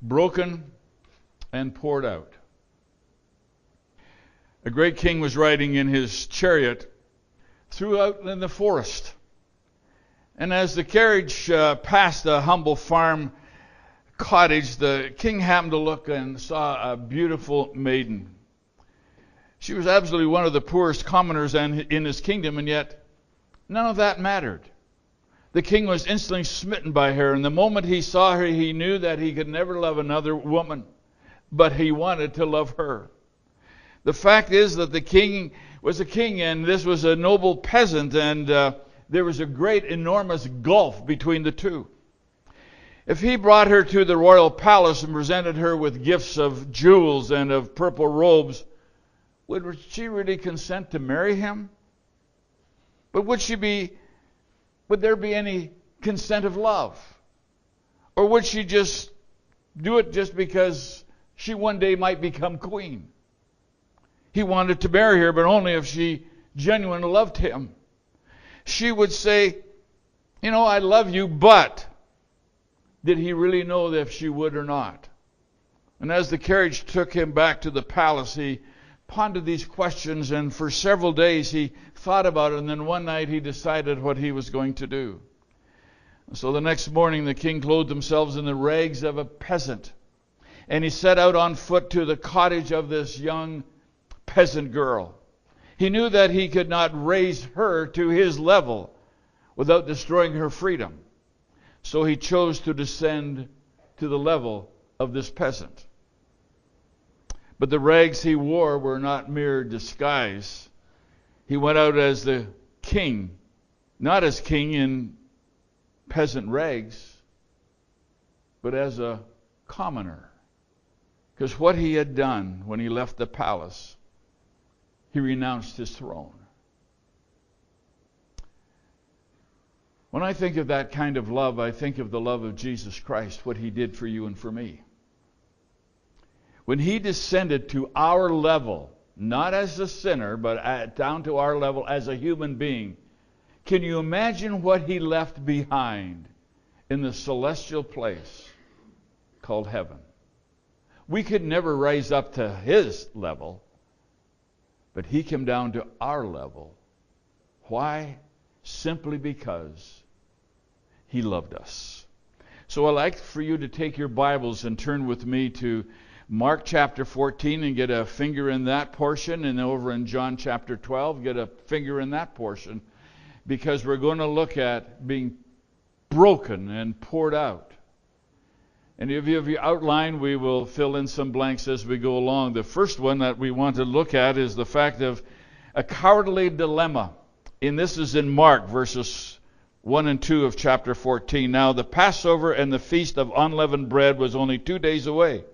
broken and poured out. A great king was riding in his chariot throughout in the forest. And as the carriage passed a humble farm cottage, the king happened to look and saw a beautiful maiden. She was absolutely one of the poorest commoners in his kingdom, and yet none of that mattered. The king was instantly smitten by her, and the moment he saw her, he knew that he could never love another woman, but he wanted to love her. The fact is that the king was a king, and this was a noble peasant, and there was a great, enormous gulf between the two. If he brought her to the royal palace and presented her with gifts of jewels and of purple robes, would she really consent to marry him? But would there be any consent of love? Or would she just do it just because she one day might become queen? He wanted to marry her, but only if she genuinely loved him. She would say, I love you, but did he really know if she would or not? And as the carriage took him back to the palace, he pondered these questions, and for several days he thought about it, and then one night he decided what he was going to do. So the next morning the king clothed himself in the rags of a peasant, and he set out on foot to the cottage of this young peasant girl. He knew that he could not raise her to his level without destroying her freedom. So he chose to descend to the level of this peasant. But the rags he wore were not mere disguise. He went out as the king, not as king in peasant rags, but as a commoner. Because what he had done when he left the palace, he renounced his throne. When I think of that kind of love, I think of the love of Jesus Christ, what he did for you and for me. When he descended to our level, not as a sinner, but down to our level as a human being, can you imagine what he left behind in the celestial place called heaven? We could never rise up to his level, but he came down to our level. Why? Simply because he loved us. So I'd like for you to take your Bibles and turn with me to Mark chapter 14 and get a finger in that portion, and over in John chapter 12, get a finger in that portion, because we're going to look at being broken and poured out. And if you have your outline, we will fill in some blanks as we go along. The first one that we want to look at is the fact of a cowardly dilemma. And this is in Mark, verses 1 and 2 of chapter 14. Now the Passover and the Feast of Unleavened Bread was only 2 days away.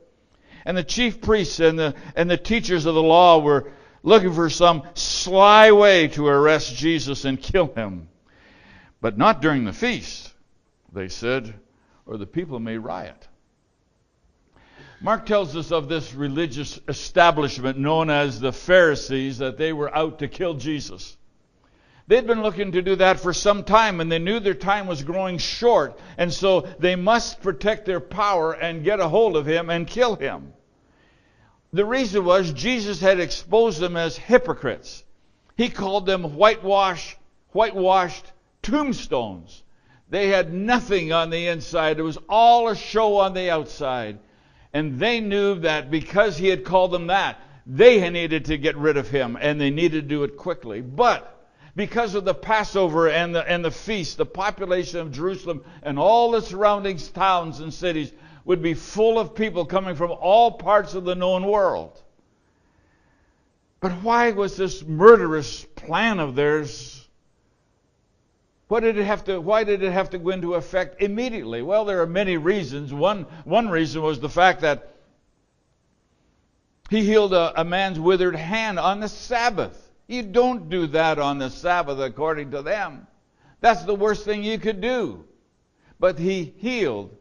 And the chief priests and the teachers of the law were looking for some sly way to arrest Jesus and kill him. But not during the feast, they said, or the people may riot. Mark tells us of this religious establishment known as the Pharisees, that they were out to kill Jesus. They'd been looking to do that for some time, and they knew their time was growing short, and so they must protect their power and get a hold of him and kill him. The reason was Jesus had exposed them as hypocrites. He called them whitewashed tombstones. They had nothing on the inside. It was all a show on the outside. And they knew that because he had called them that, they needed to get rid of him, and they needed to do it quickly. But because of the Passover and the feast, the population of Jerusalem and all the surrounding towns and cities would be full of people coming from all parts of the known world. But why was this murderous plan of theirs? Why did it have to go into effect immediately? Well, there are many reasons. One reason was the fact that he healed a man's withered hand on the Sabbath. You don't do that on the Sabbath according to them. That's the worst thing you could do. But he healed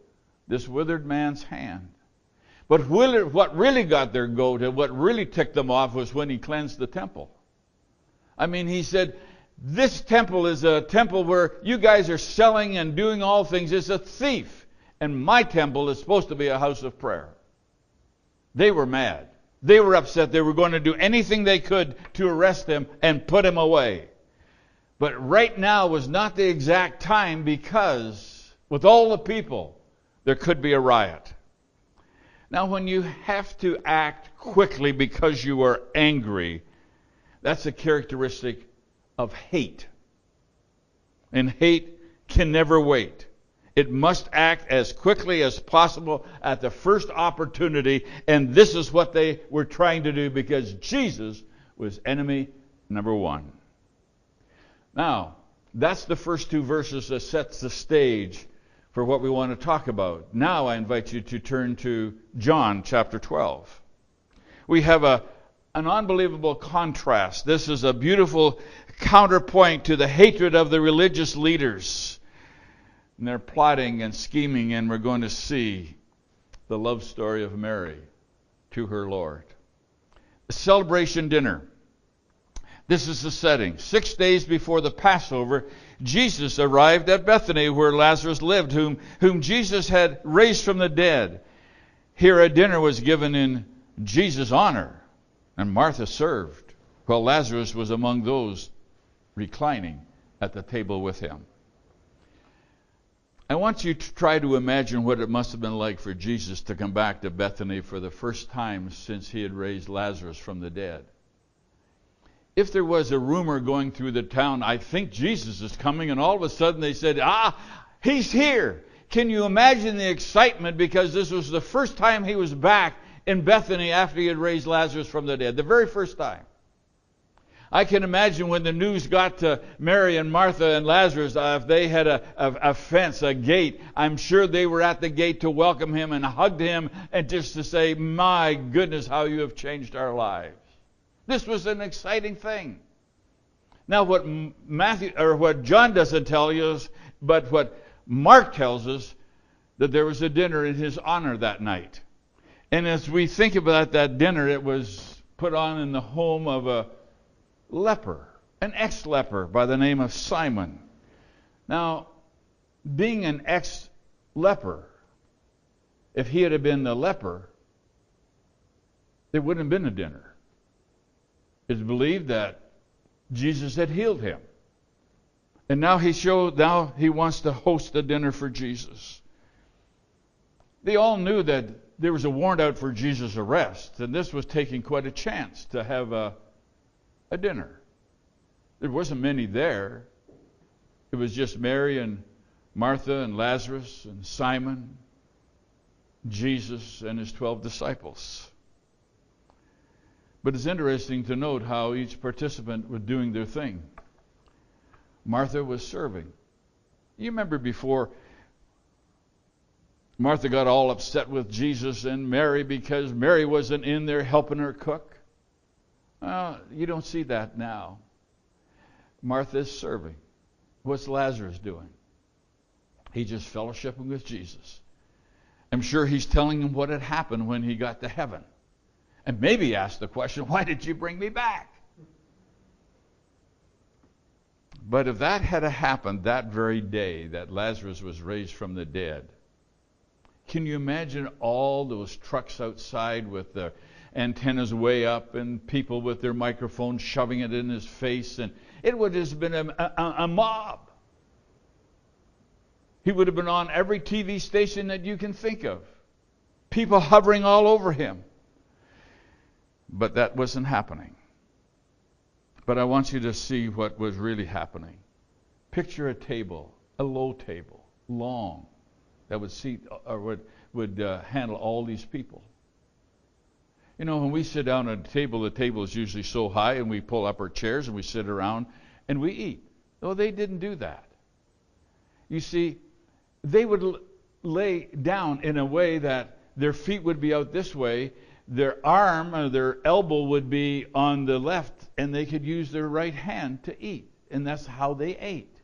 this withered man's hand. But what really got their goat and what really ticked them off was when he cleansed the temple. I mean, he said, this temple is a temple where you guys are selling and doing all things. It's a thief. and my temple is supposed to be a house of prayer. They were mad. They were upset. They were going to do anything they could to arrest him and put him away. But right now was not the exact time, because with all the people, there could be a riot. Now, when you have to act quickly because you are angry, that's a characteristic of hate. And hate can never wait. It must act as quickly as possible at the first opportunity, and this is what they were trying to do, because Jesus was enemy number one. Now, that's the first two verses that sets the stage for what we want to talk about. Now I invite you to turn to John chapter 12. We have an unbelievable contrast. This is a beautiful counterpoint to the hatred of the religious leaders. And they're plotting and scheming, and we're going to see the love story of Mary to her Lord. The celebration dinner. This is the setting. 6 days before the Passover, Jesus arrived at Bethany, where Lazarus lived, whom Jesus had raised from the dead. Here a dinner was given in Jesus' honor, and Martha served, while Lazarus was among those reclining at the table with him. I want you to try to imagine what it must have been like for Jesus to come back to Bethany for the first time since he had raised Lazarus from the dead. If there was a rumor going through the town, I think Jesus is coming, and all of a sudden they said, he's here. Can you imagine the excitement, because this was the first time he was back in Bethany after he had raised Lazarus from the dead, the very first time. I can imagine when the news got to Mary and Martha and Lazarus, if they had a fence, a gate, I'm sure they were at the gate to welcome him and hugged him and just to say, my goodness, how you have changed our lives. This was an exciting thing. Now, what John doesn't tell you, but what Mark tells us, that there was a dinner in his honor that night. And as we think about that dinner, it was put on in the home of a leper, an ex-leper by the name of Simon. Now, being an ex-leper, if he had been the leper, there wouldn't have been a dinner. It's believed that Jesus had healed him. And now he wants to host a dinner for Jesus. They all knew that there was a warrant out for Jesus' arrest, and this was taking quite a chance to have a dinner. There wasn't many there. It was just Mary and Martha and Lazarus and Simon, Jesus and his 12 disciples. But it's interesting to note how each participant was doing their thing. Martha was serving. You remember before, Martha got all upset with Jesus and Mary because Mary wasn't in there helping her cook. You don't see that now. Martha is serving. What's Lazarus doing? He's just fellowshipping with Jesus. I'm sure he's telling him what had happened when he got to heaven. And maybe ask the question, why did you bring me back? But if that had happened that very day that Lazarus was raised from the dead, can you imagine all those trucks outside with their antennas way up and people with their microphones shoving it in his face? And it would have been a mob. He would have been on every TV station that you can think of. People hovering all over him. But that wasn't happening. But I want you to see what was really happening. Picture a table, a low table, long, that would seat or would handle all these people. You know, when we sit down at a table, the table is usually so high, and we pull up our chairs and we sit around and we eat. No, they didn't do that. You see, they would lay down in a way that their feet would be out this way, their arm or their elbow would be on the left, and they could use their right hand to eat. And that's how they ate.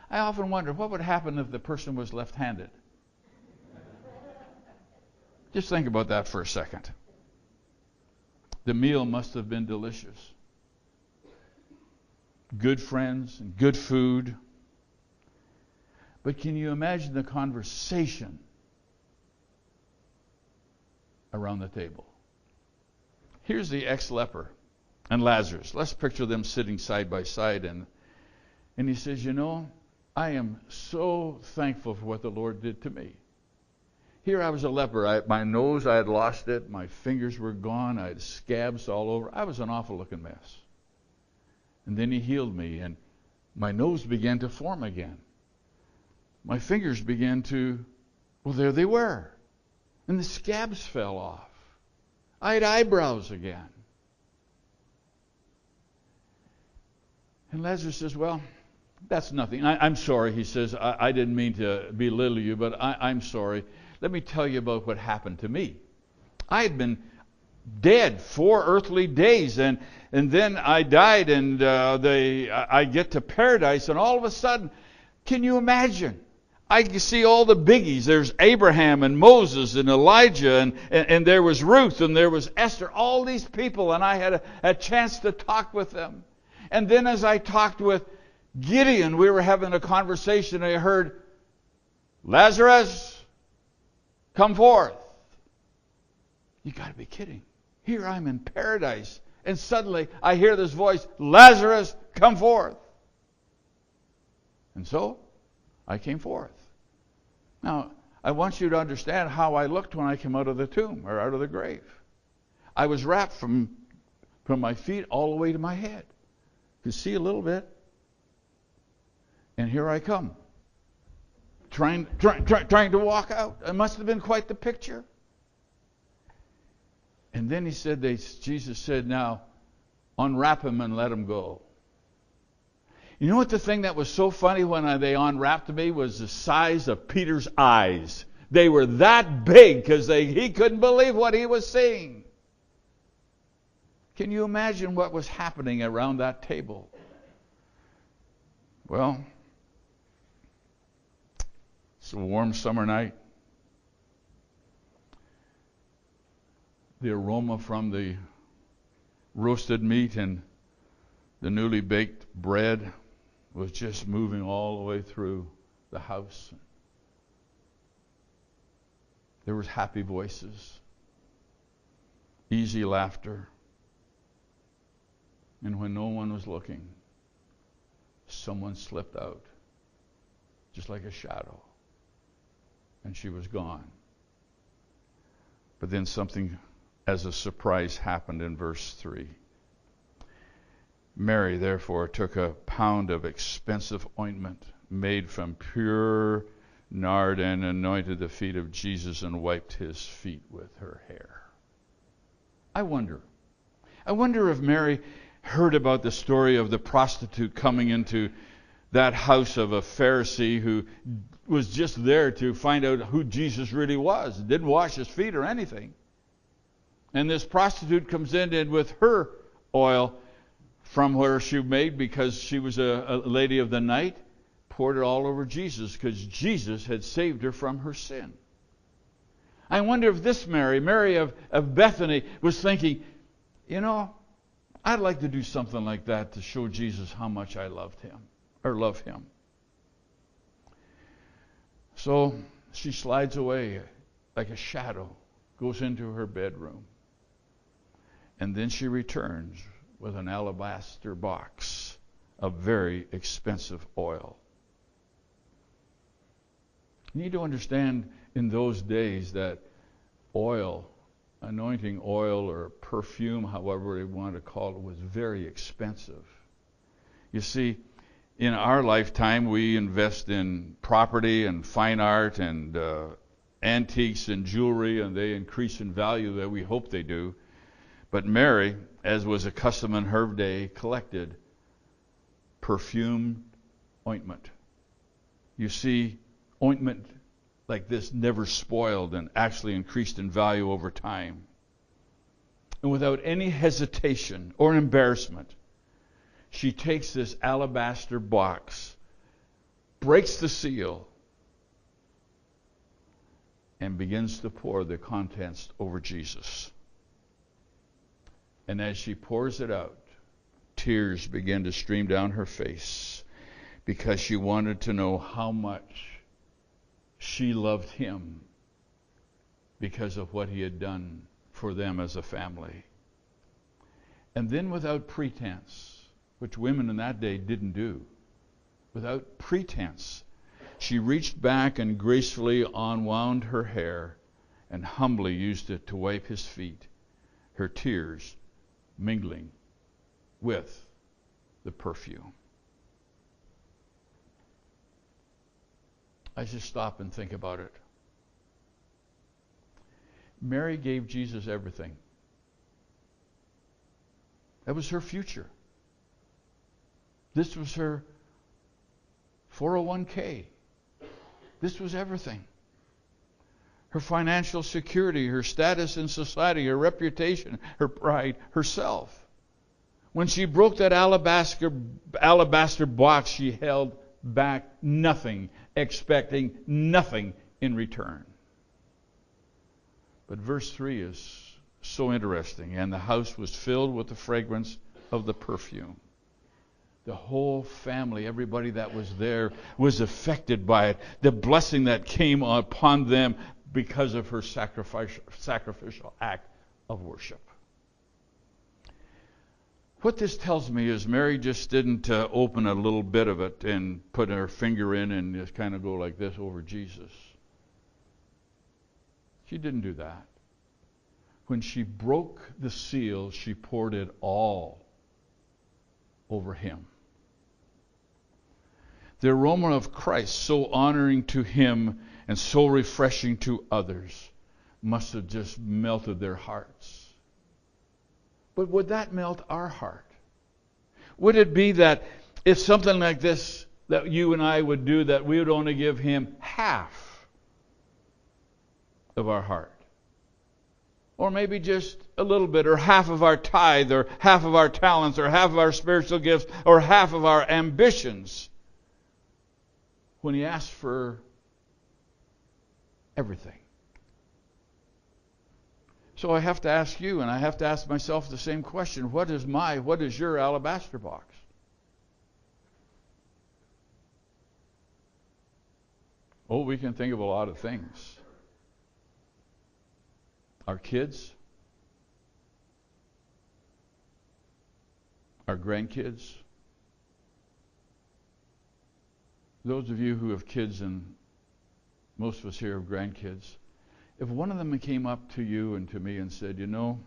I often wonder what would happen if the person was left-handed. Just think about that for a second. The meal must have been delicious. Good friends and good food. But can you imagine the conversation around the table? Here's the ex-leper and Lazarus. Let's picture them sitting side by side. And he says, you know, I am so thankful for what the Lord did to me. Here I was a leper. My nose, I had lost it. My fingers were gone. I had scabs all over. I was an awful looking mess. And then he healed me, and my nose began to form again. My fingers began to, well, there they were. And the scabs fell off. I had eyebrows again. And Lazarus says, well, that's nothing. I'm sorry, he says. I didn't mean to belittle you, but I'm sorry. Let me tell you about what happened to me. I had been dead 4 earthly days, and then I died, and I get to paradise, and all of a sudden, can you imagine? I see all the biggies. There's Abraham and Moses and Elijah, and there was Ruth, and there was Esther, all these people, and I had a chance to talk with them. And then as I talked with Gideon, we were having a conversation, and I heard, Lazarus, come forth. You got to be kidding. Here I'm in paradise, and suddenly I hear this voice, Lazarus, come forth. And so I came forth. Now, I want you to understand how I looked when I came out of the tomb, or out of the grave. I was wrapped from my feet all the way to my head. You see a little bit. And here I come. Trying to walk out. It must have been quite the picture. And then Jesus said, now, unwrap him and let him go. You know what the thing that was so funny when they unwrapped me was the size of Peter's eyes. They were that big because he couldn't believe what he was seeing. Can you imagine what was happening around that table? Well, it's a warm summer night. The aroma from the roasted meat and the newly baked bread was just moving all the way through the house. There was happy voices, easy laughter. And when no one was looking, someone slipped out, just like a shadow. And she was gone. But then something as a surprise happened in verse 3. Mary, therefore, took a pound of expensive ointment made from pure nard and anointed the feet of Jesus and wiped his feet with her hair. I wonder if Mary heard about the story of the prostitute coming into that house of a Pharisee who was just there to find out who Jesus really was. Didn't wash his feet or anything. And this prostitute comes in and with her oil from where she made, because she was a lady of the night, poured it all over Jesus because Jesus had saved her from her sin. I wonder if this Mary of Bethany, was thinking, you know, I'd like to do something like that to show Jesus how much I loved him, or love him. So she slides away like a shadow, goes into her bedroom, and then she returns with an alabaster box of very expensive oil. You need to understand in those days that oil, anointing oil or perfume, however you want to call it, was very expensive. You see, in our lifetime, we invest in property and fine art and antiques and jewelry, and they increase in value, that we hope they do. But Mary, as was a custom in her day, collected perfumed ointment. You see, ointment like this never spoiled and actually increased in value over time. And without any hesitation or embarrassment, she takes this alabaster box, breaks the seal, and begins to pour the contents over Jesus. And as she pours it out, tears begin to stream down her face, because she wanted to know how much she loved him because of what he had done for them as a family. And then without pretense, which women in that day didn't do, without pretense, she reached back and gracefully unwound her hair and humbly used it to wipe his feet, her tears mingling with the perfume. I just stop and think about it. Mary gave Jesus everything. That was her future. This was her 401k. This was everything. Her financial security, her status in society, her reputation, her pride, herself. When she broke that alabaster box, she held back nothing, expecting nothing in return. But verse 3 is so interesting. And the house was filled with the fragrance of the perfume. The whole family, everybody that was there, was affected by it. The blessing that came upon them because of her sacrificial act of worship. What this tells me is Mary just didn't open a little bit of it and put her finger in and just kind of go like this over Jesus. She didn't do that. When she broke the seal, she poured it all over him. The aroma of Christ, so honoring to him and so refreshing to others, must have just melted their hearts. But would that melt our heart? Would it be that if something like this that you and I would do, that we would only give him half of our heart? Or maybe just a little bit, or half of our tithe, or half of our talents, or half of our spiritual gifts, or half of our ambitions, when he asks for everything. So I have to ask you, and I have to ask myself the same question. What is your alabaster box? Oh, we can think of a lot of things. Our kids, our grandkids. Those of you who have kids, and most of us here have grandkids, if one of them came up to you and to me and said, you know,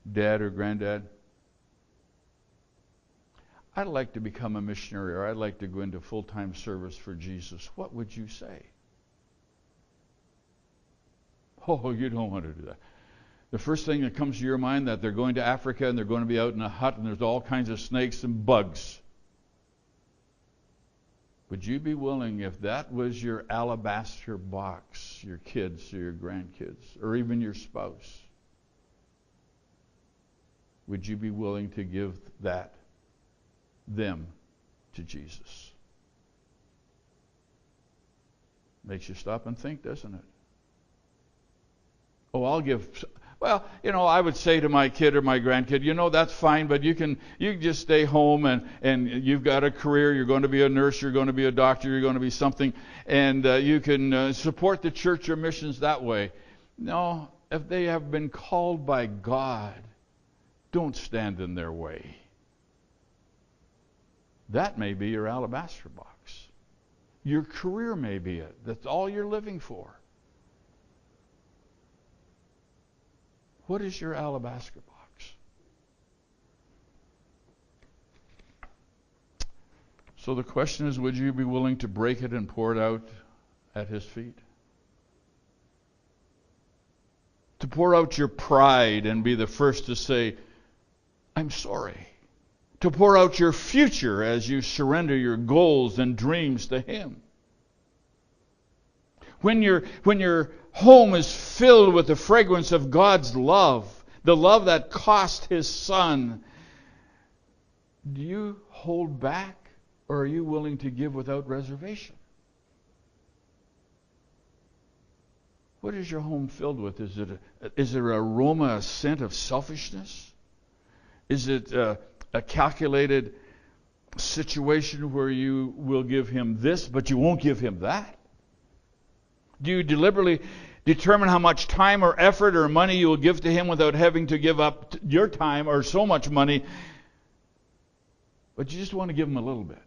Dad or Granddad, I'd like to become a missionary, or I'd like to go into full-time service for Jesus, what would you say? Oh, you don't want to do that. The first thing that comes to your mind, that they're going to Africa and they're going to be out in a hut and there's all kinds of snakes and bugs. Would you be willing, if that was your alabaster box, your kids or your grandkids, or even your spouse, would you be willing to give them to Jesus? Makes you stop and think, doesn't it? Oh, I'll give. Well, I would say to my kid or my grandkid, that's fine, but you can just stay home and you've got a career. You're going to be a nurse. You're going to be a doctor. You're going to be something, and you can support the church or missions that way. No, if they have been called by God, don't stand in their way. That may be your alabaster box. Your career may be it. That's all you're living for. What is your alabaster box? So the question is, would you be willing to break it and pour it out at his feet? To pour out your pride and be the first to say, I'm sorry. To pour out your future as you surrender your goals and dreams to him. When your home is filled with the fragrance of God's love, the love that cost his son, do you hold back, or are you willing to give without reservation? What is your home filled with? Is it an aroma, a scent of selfishness? Is it a calculated situation where you will give him this, but you won't give him that? Do you deliberately determine how much time or effort or money you will give to him without having to give up your time or so much money, but you just want to give him a little bit?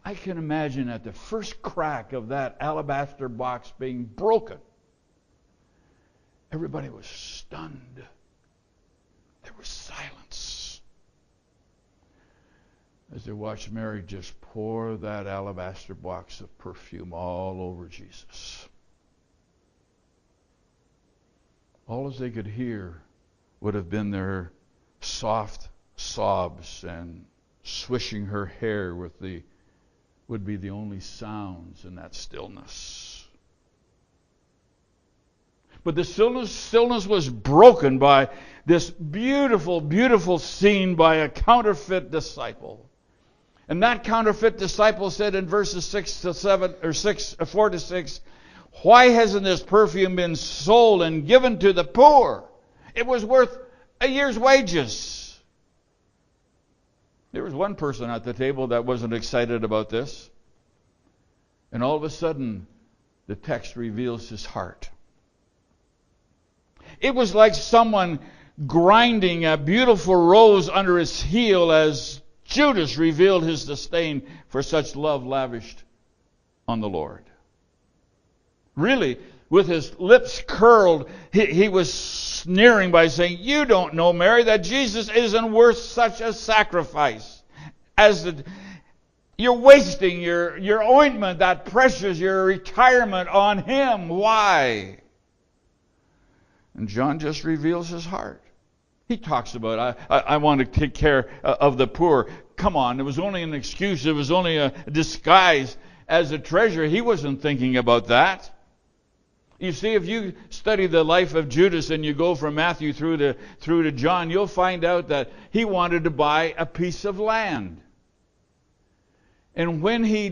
I can imagine at the first crack of that alabaster box being broken, everybody was stunned. There was silence as they watched Mary just pour that alabaster box of perfume all over Jesus. All as they could hear would have been their soft sobs, and swishing her hair would be the only sounds in that stillness. But the stillness was broken by this beautiful, beautiful scene by a counterfeit disciple. And that counterfeit disciple said in verses 4 to 6, "Why hasn't this perfume been sold and given to the poor? It was worth a year's wages." There was one person at the table that wasn't excited about this. And all of a sudden, the text reveals his heart. It was like someone grinding a beautiful rose under his heel as Judas revealed his disdain for such love lavished on the Lord. Really, with his lips curled, he was sneering by saying, "You don't know, Mary, that Jesus isn't worth such a sacrifice. You're wasting your ointment, that precious, your retirement on him. Why?" And John just reveals his heart. He talks about, I want to take care of the poor. Come on, it was only an excuse. It was only a disguise as a treasure. He wasn't thinking about that. You see, if you study the life of Judas and you go from Matthew through to John, you'll find out that he wanted to buy a piece of land. And when he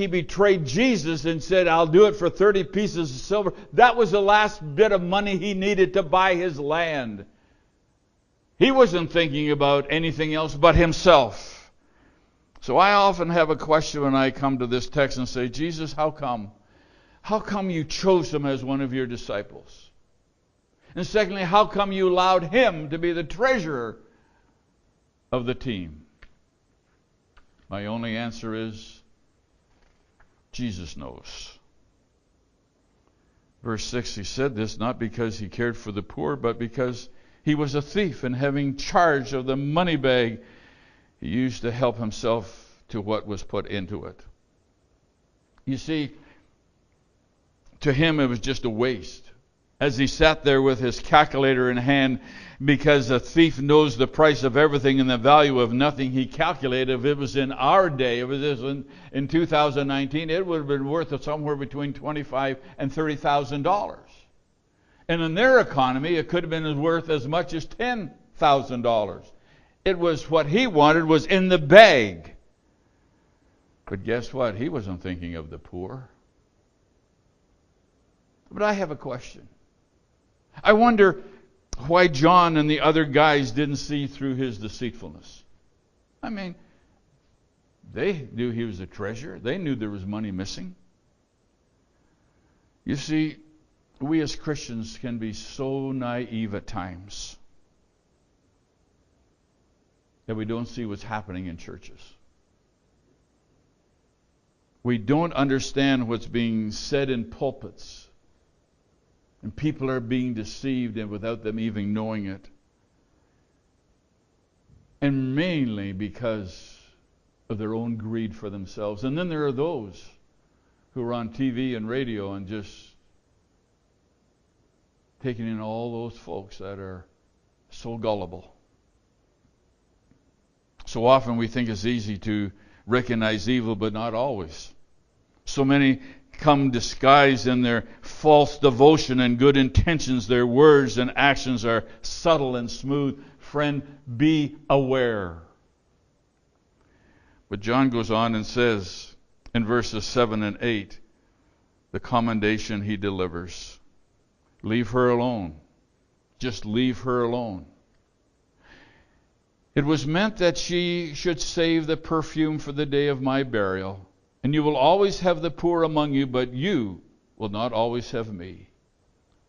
betrayed Jesus and said, "I'll do it for 30 pieces of silver," that was the last bit of money he needed to buy his land. He wasn't thinking about anything else but himself. So I often have a question when I come to this text and say, "Jesus, how come? How come you chose him as one of your disciples? And secondly, how come you allowed him to be the treasurer of the team?" My only answer is, Jesus knows. Verse 6, he said this not because he cared for the poor, but because he was a thief, and having charge of the money bag, he used to help himself to what was put into it. You see, to him it was just a waste. As he sat there with his calculator in hand, because a thief knows the price of everything and the value of nothing, he calculated if it was in our day, if it was in 2019, it would have been worth somewhere between $25,000 and $30,000. And in their economy, it could have been worth as much as $10,000. It was what he wanted was in the bag. But guess what? He wasn't thinking of the poor. But I have a question. I wonder why John and the other guys didn't see through his deceitfulness. I mean, they knew he was a treasure. They knew there was money missing. You see, we as Christians can be so naive at times that we don't see what's happening in churches. We don't understand what's being said in pulpits. And people are being deceived and without them even knowing it. And mainly because of their own greed for themselves. And then there are those who are on TV and radio and just taking in all those folks that are so gullible. So often we think it's easy to recognize evil, but not always. So many come disguised in their false devotion and good intentions. Their words and actions are subtle and smooth. Friend, be aware. But John goes on and says in verses 7 and 8, the commendation he delivers. Leave her alone. Just leave her alone. It was meant that she should save the perfume for the day of my burial. And you will always have the poor among you, but you will not always have me.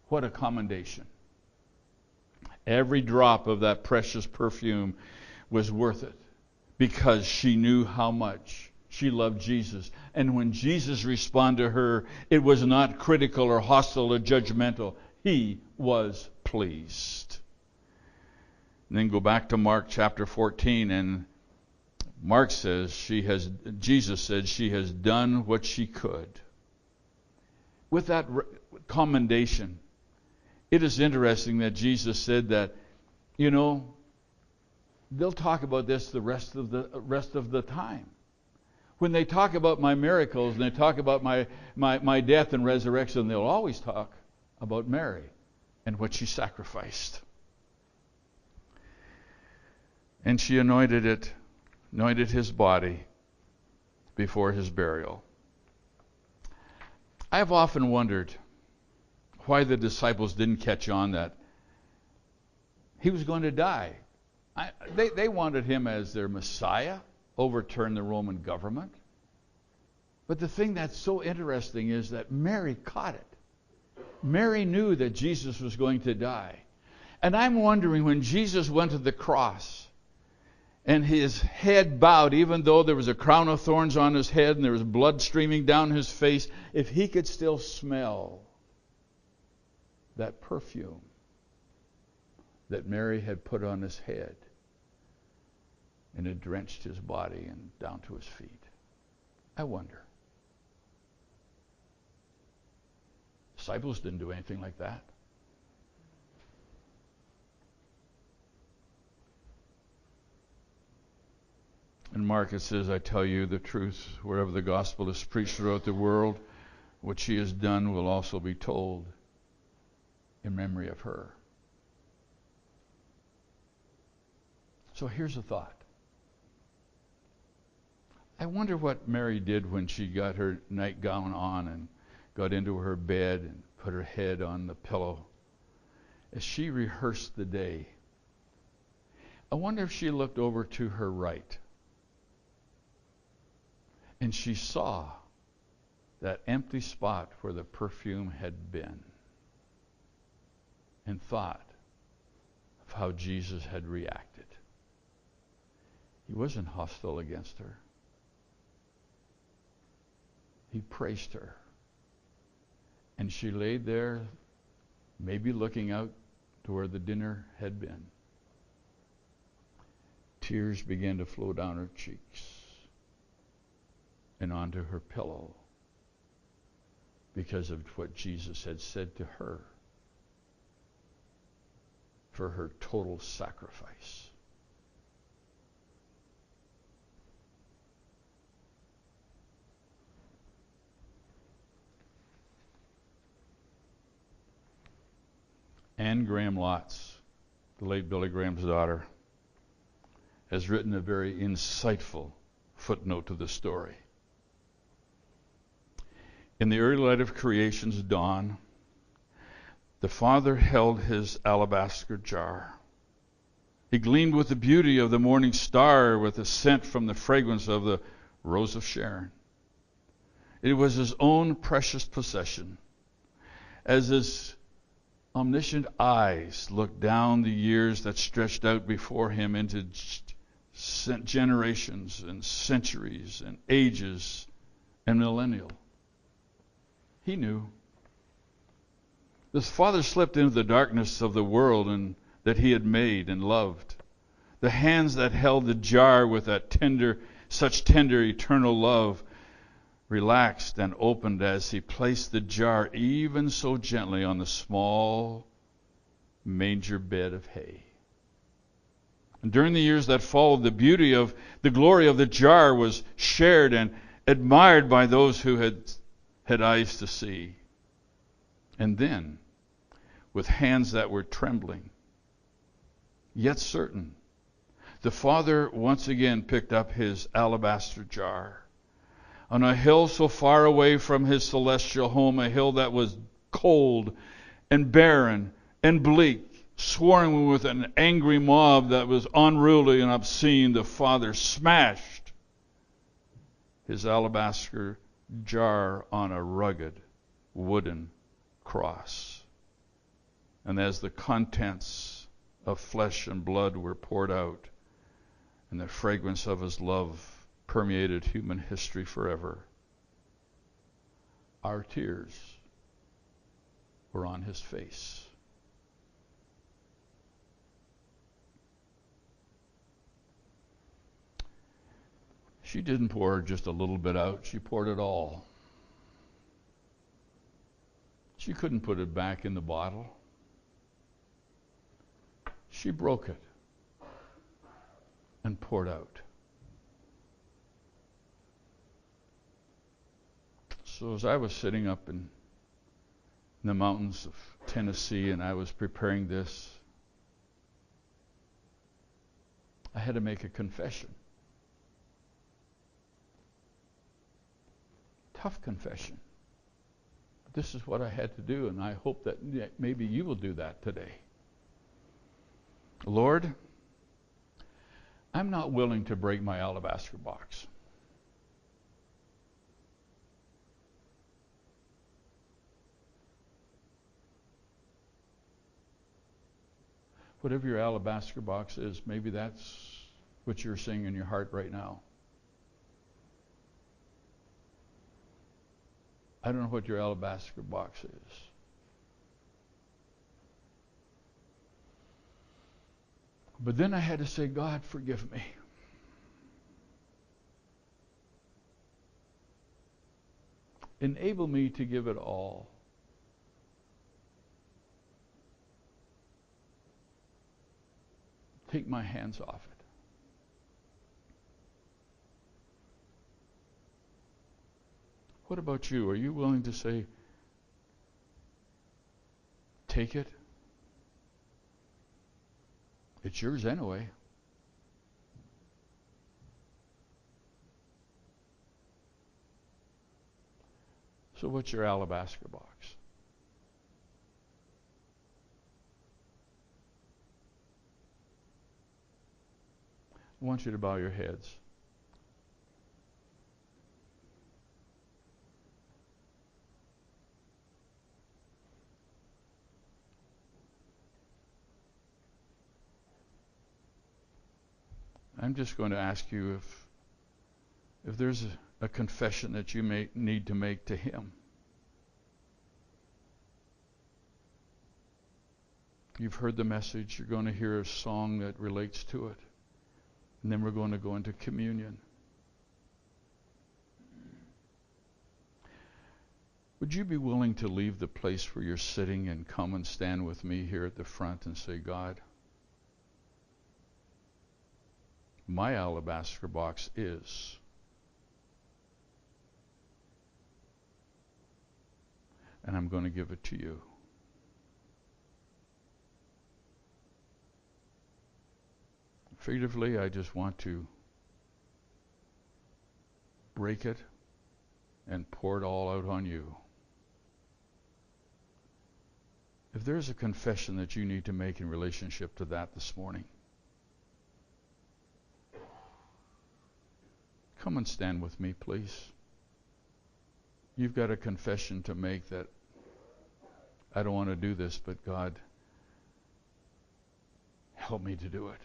What a commendation. Every drop of that precious perfume was worth it because she knew how much she loved Jesus. And when Jesus responded to her, it was not critical or hostile or judgmental. He was pleased. And then go back to Mark chapter 14, and Mark says Jesus said she has done what she could. With that commendation, it is interesting that Jesus said that, they'll talk about this the rest of the time. When they talk about my miracles and they talk about my death and resurrection, they'll always talk about Mary and what she sacrificed. And she anointed his body before his burial. I've often wondered why the disciples didn't catch on that he was going to die. They wanted him as their Messiah, overturn the Roman government. But the thing that's so interesting is that Mary caught it. Mary knew that Jesus was going to die. And I'm wondering, when Jesus went to the cross and his head bowed, even though there was a crown of thorns on his head and there was blood streaming down his face, if he could still smell that perfume that Mary had put on his head, and it drenched his body and down to his feet. I wonder. Disciples didn't do anything like that. In Mark it says, I tell you the truth, wherever the gospel is preached throughout the world, what she has done will also be told in memory of her. So here's a thought. I wonder what Mary did when she got her nightgown on and got into her bed and put her head on the pillow. As she rehearsed the day, I wonder if she looked over to her right and she saw that empty spot where the perfume had been and thought of how Jesus had reacted. He wasn't hostile against her. He praised her. And she laid there, maybe looking out to where the dinner had been. Tears began to flow down her cheeks and onto her pillow because of what Jesus had said to her for her total sacrifice. Anne Graham Lotz, the late Billy Graham's daughter, has written a very insightful footnote to the story. In the early light of creation's dawn, the Father held his alabaster jar. He gleamed with the beauty of the morning star, with the scent from the fragrance of the rose of Sharon. It was his own precious possession. As his omniscient eyes looked down the years that stretched out before him into generations and centuries and ages and millennial, he knew. The Father slipped into the darkness of the world and that he had made and loved. The hands that held the jar with that such tender eternal love relaxed and opened as he placed the jar even so gently on the small manger bed of hay. And during the years that followed, the glory of the jar was shared and admired by those who had eyes to see. And then, with hands that were trembling, yet certain, the Father once again picked up his alabaster jar. On a hill so far away from his celestial home, a hill that was cold and barren and bleak, swarming with an angry mob that was unruly and obscene, the Father smashed his alabaster jar on a rugged wooden cross. And as the contents of flesh and blood were poured out, and the fragrance of his love permeated human history forever, our tears were on his face. She didn't pour just a little bit out, she poured it all. She couldn't put it back in the bottle. She broke it and poured out. So as I was sitting up in the mountains of Tennessee and I was preparing this, I had to make a confession. Tough confession. But this is what I had to do, and I hope that maybe you will do that today. Lord, I'm not willing to break my alabaster box. Whatever your alabaster box is, maybe that's what you're seeing in your heart right now. I don't know what your alabaster box is. But then I had to say, God, forgive me. Enable me to give it all. Take my hands off it. What about you? Are you willing to say, take it? It's yours anyway. So what's your alabaster box? I want you to bow your heads. I'm just going to ask you if there's a confession that you may need to make to Him. You've heard the message. You're going to hear a song that relates to it. And then we're going to go into communion. Would you be willing to leave the place where you're sitting and come and stand with me here at the front and say, God, my alabaster box is, and I'm going to give it to you. Figuratively, I just want to break it and pour it all out on you. If there's a confession that you need to make in relationship to that this morning, come and stand with me, please. You've got a confession to make that I don't want to do this, but God, help me to do it.